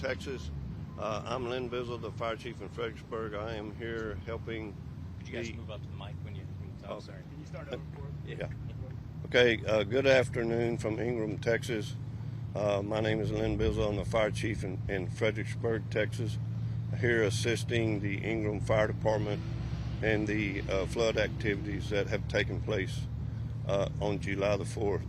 Texas. I'm Lynn Bizzle, the fire chief in Fredericksburg. I am here helping. Could you guys move up to the mic when you talk? Oh, Sorry. Can you start over for us? Yeah. Okay, good afternoon from Ingram, Texas. My name is Lynn Bizzle. I'm the fire chief in Fredericksburg, Texas, here assisting the Ingram Fire Department and the flood activities that have taken place on July the 4th.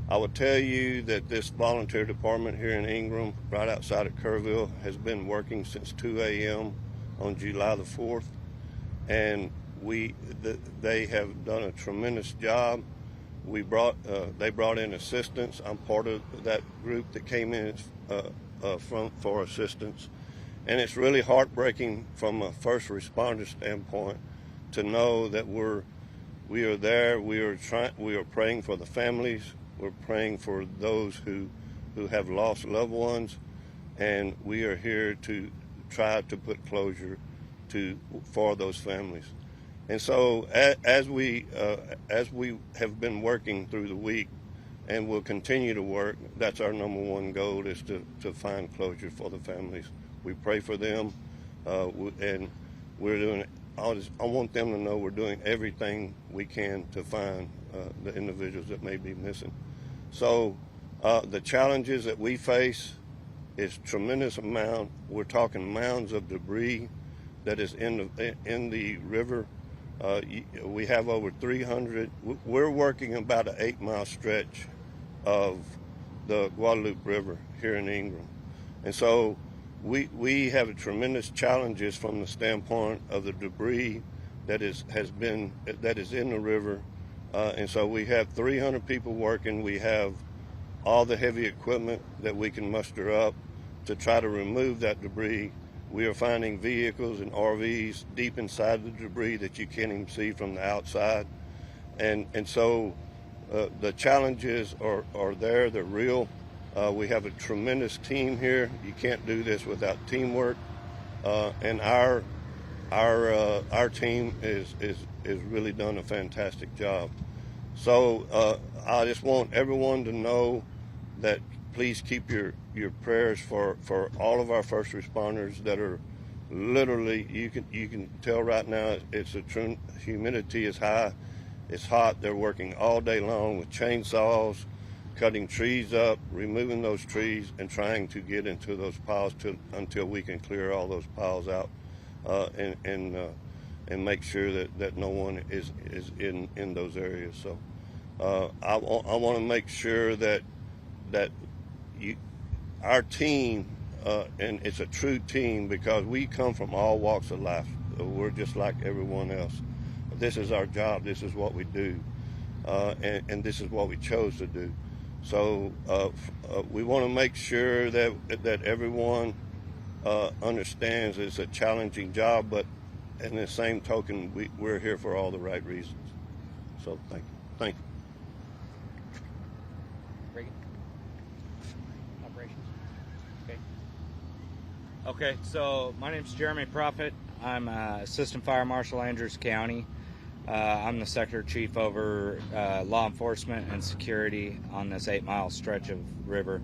I would tell you that this volunteer department here in Ingram, right outside of Kerrville, has been working since 2 a.m. on July the 4th, and they have done a tremendous job. They brought in assistance. I'm part of that group that came in for assistance, and it's really heartbreaking from a first responder standpoint to know that we are there. We are praying for the families. We're praying for those who have lost loved ones, and we are here to try to put closure for those families. And so, as we have been working through the week, and will continue to work, that's our number one goal, is to find closure for the families. We pray for them, and we're doing. I want them to know we're doing everything we can to find the individuals that may be missing. So the challenges that we face is tremendous amount. We're talking mounds of debris that is in the river. We have over 300. We're working about an 8-mile stretch of the Guadalupe River here in Ingram, and so we have tremendous challenges from the standpoint of the debris that is in the river. And so we have 300 people working. We have all the heavy equipment that we can muster up to try to remove that debris. We are finding vehicles and RVs deep inside the debris that you can't even see from the outside. And so the challenges are there, they're real. We have a tremendous team here. You can't do this without teamwork. And our team is really done a fantastic job. So I just want everyone to know that please keep your prayers for all of our first responders that are literally, you can tell right now humidity is high, it's hot. They're working all day long with chainsaws, cutting trees up, removing those trees, and trying to get into those piles until we can clear all those piles out and make sure that no one is in those areas. So I want to make sure that our team, and it's a true team because we come from all walks of life. We're just like everyone else. This is our job. This is what we do, and this is what we chose to do. So we want to make sure that everyone understands it's a challenging job, but in the same token, we're here for all the right reasons. So thank you. Thank you. Reagan? Operations? Okay, so my name's Jeremy Prophet. I'm Assistant Fire Marshal, Andrews County. I'm the Sector Chief over law enforcement and security on this 8-mile stretch of river.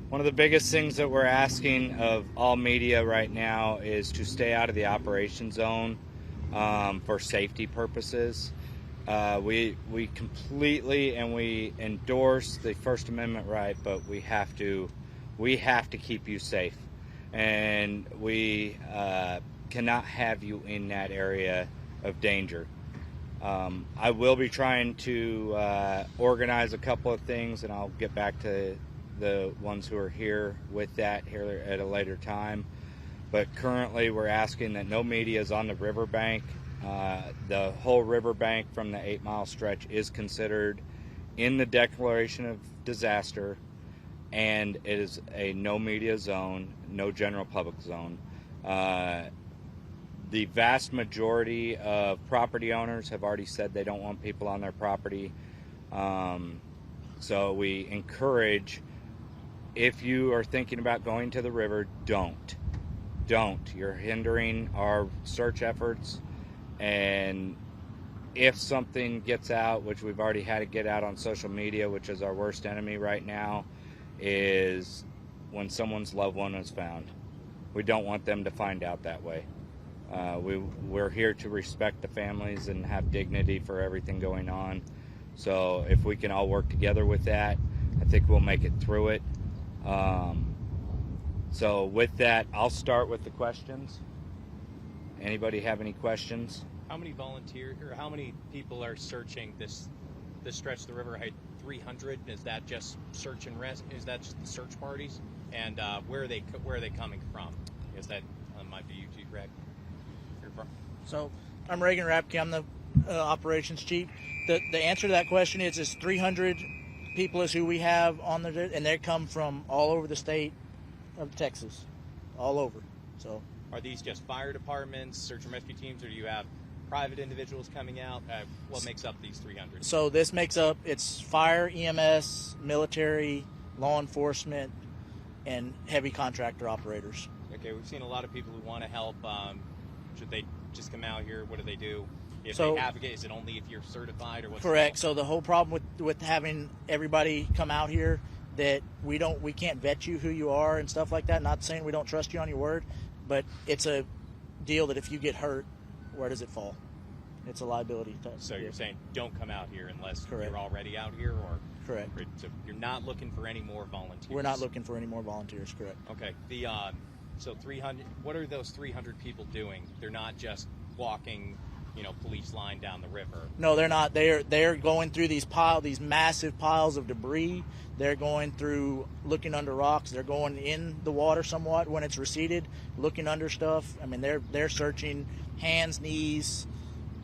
One of the biggest things that we're asking of all media right now is to stay out of the operation zone for safety purposes. We completely and we endorse the First Amendment right, but we have to keep you safe, and we cannot have you in that area of danger. I will be trying to organize a couple of things, and I'll get back to the ones who are here with that here at a later time. But currently we're asking that no media is on the riverbank. The whole riverbank from the 8-mile stretch is considered in the declaration of disaster, and it is a no media zone, no general public zone. The vast majority of property owners have already said they don't want people on their property. So we encourage, if you are thinking about going to the river, don't. You're hindering our search efforts. And if something gets out, which we've already had to get out on social media, which is our worst enemy right now, is when someone's loved one is found. We don't want them to find out that way. We're here to respect the families and have dignity for everything going on. So if we can all work together with that, I think we'll make it through it. So with that, I'll start with the questions. Anybody have any questions? How many volunteers or how many people are searching this stretch of the river? 300. Is that just search and rescue? Is that just the search parties? And where are they coming from? Is that might be you too, Greg? So I'm Reagan Rapke. I'm the operations chief. The answer to that question is 300 people is who we have on the, and they come from all over the state of Texas, all over. So are these just fire departments, search and rescue teams, or do you have private individuals coming out? What makes up these 300? So this makes up, it's fire, EMS, military, law enforcement, and heavy contractor operators. Okay, we've seen a lot of people who want to help. Should they just come out here? What do they do? If so, they advocate, is it only if you're certified, or what's correct? So the whole problem with having everybody come out here, that we can't vet you who you are and stuff like that. Not saying we don't trust you on your word, but it's a deal that if you get hurt, where does it fall? It's a liability. So you're saying don't come out here unless correct. You're already out here, or correct? So you're not looking for any more volunteers. We're not looking for any more volunteers. Correct. Okay. So 300. What are those 300 people doing? They're not just walking, police line down the river. No, they're not. They're going through these massive piles of debris. They're going through, looking under rocks. They're going in the water somewhat when it's receded, looking under stuff. I mean, they're searching hands, knees,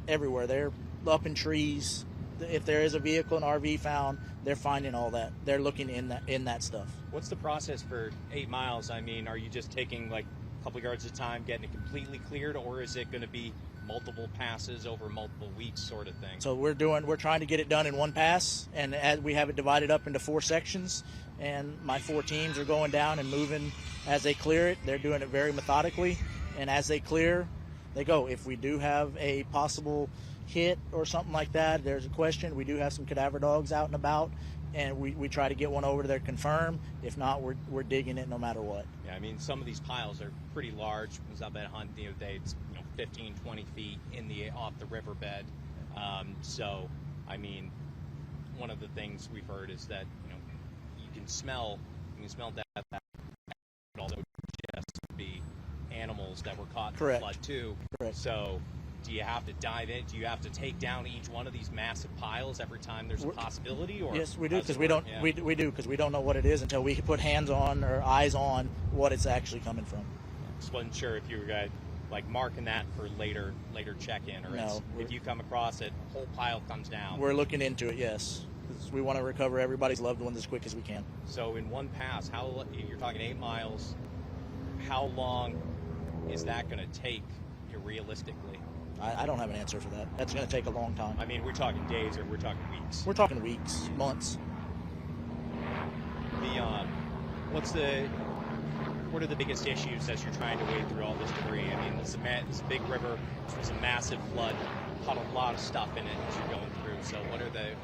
everywhere. They're up in trees. If there is a vehicle, an RV found, they're finding all that. They're looking in that stuff. What's the process for 8 miles? I mean, are you just taking like a couple yards at a time, getting it completely cleared, or is it going to be multiple passes over multiple weeks, sort of thing? So we're trying to get it done in one pass, and as we have it divided up into 4 sections, and my 4 teams are going down and moving as they clear it. They're doing it very methodically, and as they clear, they go. If we do have a possible hit or something like that, there's a question. We do have some cadaver dogs out and about, and we try to get one over there to confirm. If not, we're digging it no matter what. Yeah, I mean, some of these piles are pretty large. I was out that hunt the other day. It's 15, 20 feet off the riverbed. So, I mean, one of the things we've heard is that you can smell death, although just be animals that were caught in the flood too. Correct. So, do you have to dive in? Do you have to take down each one of these massive piles every time there's a possibility? Or yes, we do, because we don't. Yeah. We do, because we don't know what it is until we put hands on or eyes on what it's actually coming from. Just wasn't sure if you were like marking that for later check-in, or no, if you come across it, a whole pile comes down. We're looking into it, yes. We want to recover everybody's loved ones as quick as we can. So in one pass, you're talking 8 miles, how long is that going to take realistically? I don't have an answer for that. That's going to take a long time. I mean, we're talking days or we're talking weeks? We're talking weeks, months. What are the biggest issues as you're trying to wade through all this debris? I mean, this is a big river. There's a massive flood. Caught a lot of stuff in it as you're going through. So what are the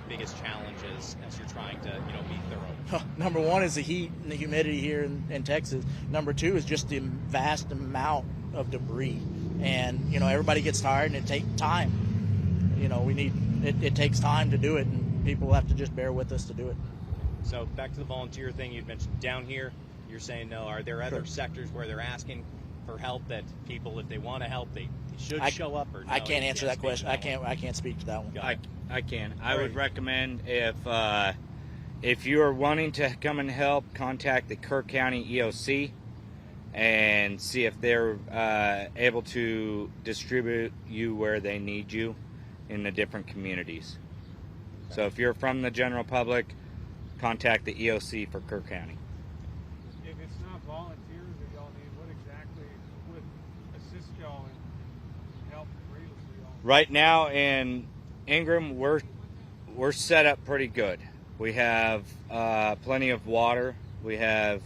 biggest challenges as you're trying to be thorough? Number one is the heat and the humidity here in Texas. Number 2 is just the vast amount of debris. And everybody gets tired, and it takes time. It takes time to do it, and people have to just bear with us to do it. So back to the volunteer thing you mentioned down here. You're saying no. Are there other sectors where they're asking for help that people, if they want to help, they should show up? Or no, I can't answer that question. I can't speak to that one. I can. I would recommend if you are wanting to come and help, contact the Kerr County EOC and see if they're able to distribute you where they need you in the different communities. Okay. So if you're from the general public, contact the EOC for Kerr County. If it's not volunteers that y'all need, what exactly would assist y'all and help y'all? Right now in Ingram, we're set up pretty good. We have plenty of water. We have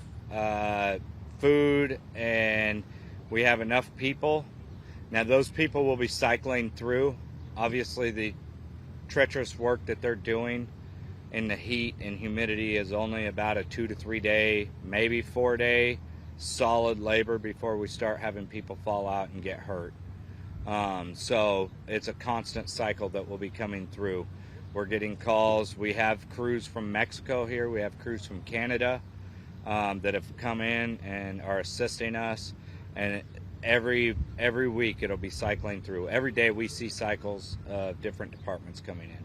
food, and we have enough people. Now those people will be cycling through. Obviously the treacherous work that they're doing in the heat and humidity is only about a 2 to 3 day, maybe 4 day solid labor before we start having people fall out and get hurt. So it's a constant cycle that will be coming through. We're getting calls. We have crews from Mexico here. We have crews from Canada that have come in and are assisting us. And every week it'll be cycling through. Every day we see cycles of different departments coming in.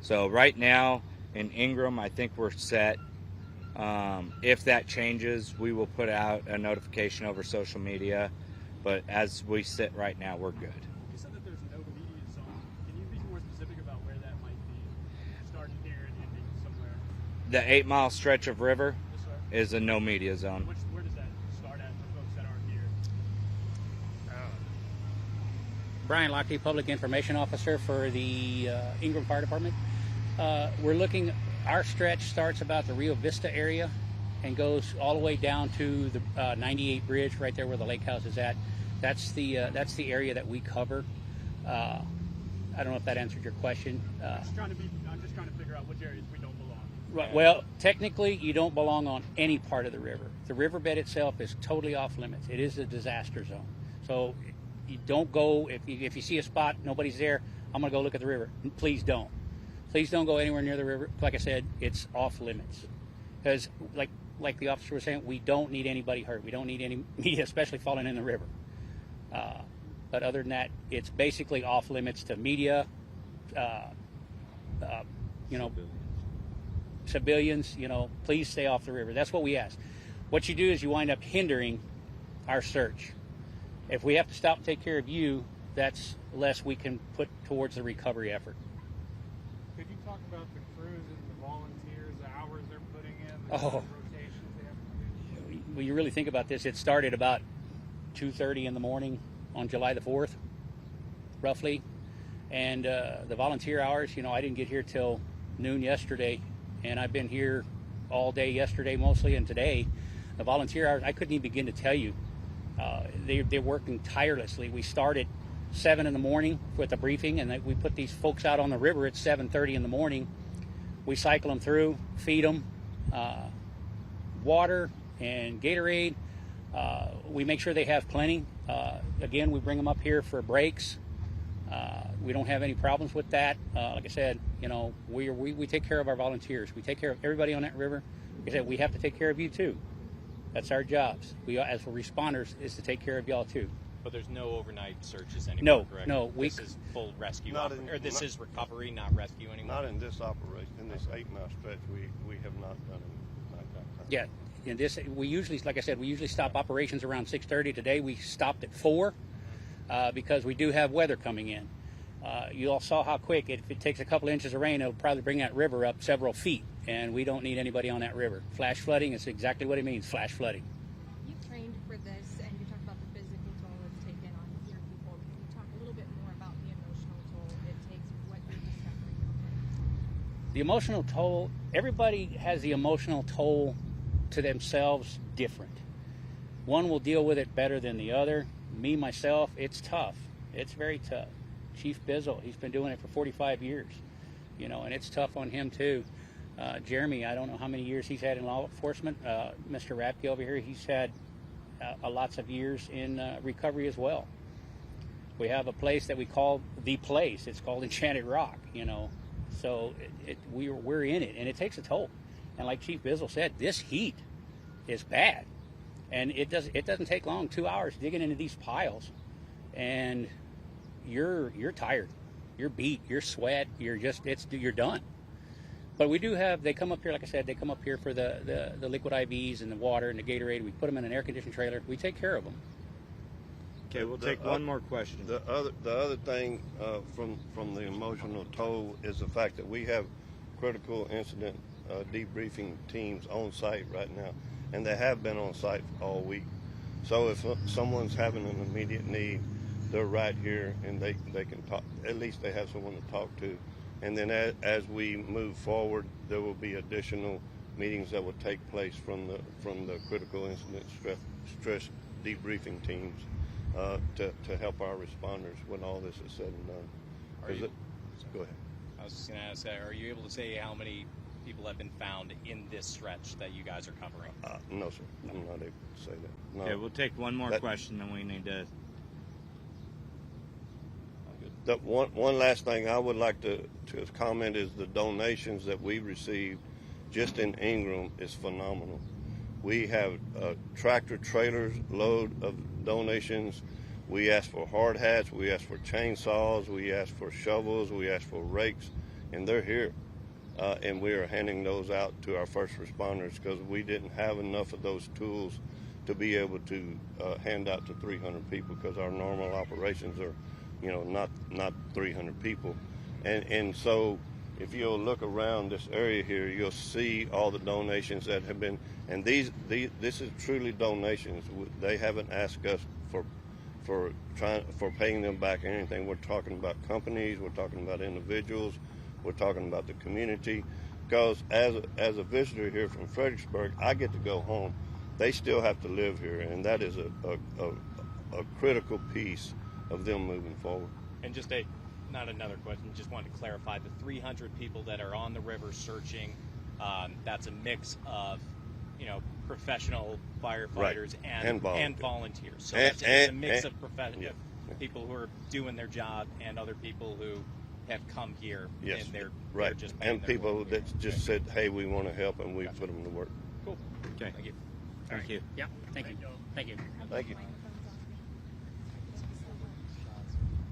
So right now in Ingram, I think we're set. If that changes, we will put out a notification over social media. But as we sit right now, we're good. You said that there's no media zone. Can you be more specific about where that might be? Starting here and ending somewhere? The 8 mile stretch of river Yes, sir. is a no media zone. Where does that start at for folks that aren't here? Brian Lockley, Public Information Officer for the Ingram Fire Department. We're looking, our stretch starts about the Rio Vista area and goes all the way down to the 98 bridge right there where the lake house is at. That's the area that we cover. I don't know if that answered your question. I'm just trying to figure out which areas we don't belong. Right, well, technically, you don't belong on any part of the river. The riverbed itself is totally off limits. It is a disaster zone. So you don't go, if you see a spot, nobody's there, I'm going to go look at the river. Please don't. Please don't go anywhere near the river. Like I said, it's off limits. Because, like the officer was saying, we don't need anybody hurt. We don't need any media, especially falling in the river. But other than that, it's basically off limits to media, civilians, please stay off the river. That's what we ask. What you do is you wind up hindering our search. If we have to stop and take care of you, that's less we can put towards the recovery effort. Could you talk about the crews and the volunteers, the hours they're putting in, the Oh. rotations they have to do? When you really think about this, it started about 2:30 in the morning on July the 4th, roughly. And the volunteer hours, I didn't get here till noon yesterday, and I've been here all day yesterday mostly, and today. The volunteer hours, I couldn't even begin to tell you. They're working tirelessly. We start at 7 in the morning with a briefing, and we put these folks out on the river at 7:30 in the morning. We cycle them through, feed them water and Gatorade. We make sure they have plenty. Again, we bring them up here for breaks. We don't have any problems with that. Like I said, we take care of our volunteers. We take care of everybody on that river. Like I said, we have to take care of you too. That's our jobs. We, as for responders, is to take care of y'all too. But there's no overnight searches anymore, No, correct? no, This is full rescue, this is recovery, not rescue anymore? Not in this operation. In this 8 mile stretch, we have not done it like that. Yeah, in this, we usually, like I said, we usually stop operations around 6:30. Today we stopped at 4 because we do have weather coming in. You all saw how quick, if it takes a couple inches of rain, it'll probably bring that river up several feet, and we don't need anybody on that river. Flash flooding is exactly what it means, flash flooding. You trained for this, and you talked about the physical toll it's taken on your people. Can you talk a little bit more about the emotional toll it takes, what you're discovering? The emotional toll, everybody has the emotional toll to themselves different. One will deal with it better than the other. Me, myself, it's tough. It's very tough. Chief Bizzle, he's been doing it for 45 years, and it's tough on him too. Jeremy, I don't know how many years he's had in law enforcement. Mr. Rapke over here, he's had lots of years in recovery as well. We have a place that we call The Place. It's called Enchanted Rock, So we're in it, and it takes a toll. And like Chief Bizzle said, this heat is bad. And it doesn't take long, 2 hours digging into these piles. And you're tired, you're beat, you're sweat, you're done. But we do have, they come up here, like I said, they come up here for the liquid IVs and the water and the Gatorade. We put them in an air-conditioned trailer. We take care of them. Okay, we'll take one more question. The other thing from the emotional toll is the fact that we have critical incident debriefing teams on site right now, and they have been on site all week. So if someone's having an immediate need, they're right here, and they can talk. At least they have someone to talk to. And then as we move forward, there will be additional meetings that will take place from the critical incident stress debriefing teams to help our responders when all this is said and done. Go ahead. I was just going to ask, are you able to say how many people have been found in this stretch that you guys are covering? No, sir. I'm not able to say that. No. Okay, we'll take one more question, then we need to. The one last thing I would like to comment is the donations that we received just in Ingram is phenomenal. We have tractor trailers load of donations. We asked for hard hats. We asked for chainsaws. We asked for shovels. We asked for rakes, and they're here. And we are handing those out to our first responders because we didn't have enough of those tools to be able to hand out to 300 people because our normal operations are, not 300 people. And so if you'll look around this area here, you'll see all the donations that have been, and this is truly donations. They haven't asked us for paying them back or anything. We're talking about companies, we're talking about individuals, we're talking about the community. Because as a visitor here from Fredericksburg, I get to go home. They still have to live here, and that is a critical piece of them moving forward. And just not another question, just wanted to clarify, the 300 people that are on the river searching, that's a mix of, professional firefighters and volunteers. So it's a mix of professional people who are doing their job and other people who have come here and they're just and people that just said, hey, we want to help, and we put them to work. Cool. Okay. Thank you. Thank you. Yeah, thank you. Thank you. Thank you.